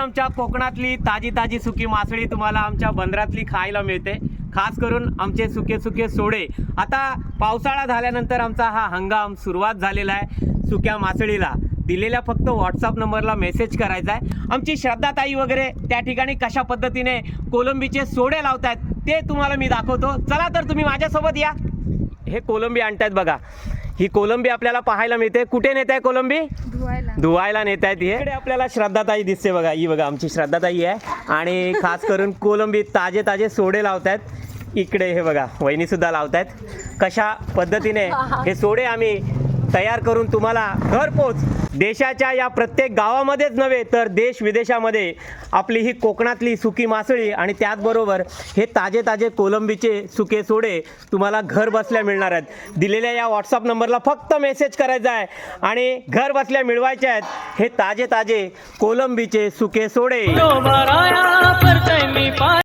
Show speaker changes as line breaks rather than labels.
आमच्या कोकणातली ताजी ताजी सुकी मासळी तुम्हाला आमच्या बंदरातली खायला मिळते। खास करून आमचे सुके सुके सोडे। आता पावसाळा झाल्यानंतर आमचा हा हंगाम सुरुवात झालेला आहे। सुक्या मासळीला दिलेल्या फक्त व्हॉट्सअप नंबरला मेसेज करायचा आहे। आमची श्रद्धाताई वगैरे त्या ठिकाणी कशा पद्धतीने कोलंबीचे सोडे लावतात ते तुम्हाला मी दाखवतो। चला तर तुम्ही माझ्यासोबत या। हे कोलंबी आणतायत बघा। ही कोलंबी आपल्याला पाहायला मिळते। कुठे नेत आहे कोलंबी? धुवायला नेत आहेत। इकडे आपल्याला श्रद्धाताई दिसते बघा। ही बघा आमची श्रद्धाताई आहे आणि खास करून कोलंबी ताजे ताजे सोडे लावतात। इकडे हे बघा वहिनी सुद्धा लावतात। कशा पद्धतीने हे सोडे आम्ही तयार करून तुम्हाला घरपोच देशाच्या या प्रत्येक गावामध्येच नव्हे तर देश विदेशामध्ये आपली ही कोकणातली सुकी मासळी आणि त्याचबरोबर हे ताजे ताजे कोलंबीचे सुके सोडे तुम्हाला घर बसल्या मिळणार आहेत। दिलेल्या या व्हॉट्सअप नंबरला फक्त मेसेज करायचा आहे आणि घर बसल्या मिळवायचे आहेत हे ताजे ताजे कोलंबीचे सुके सोडे।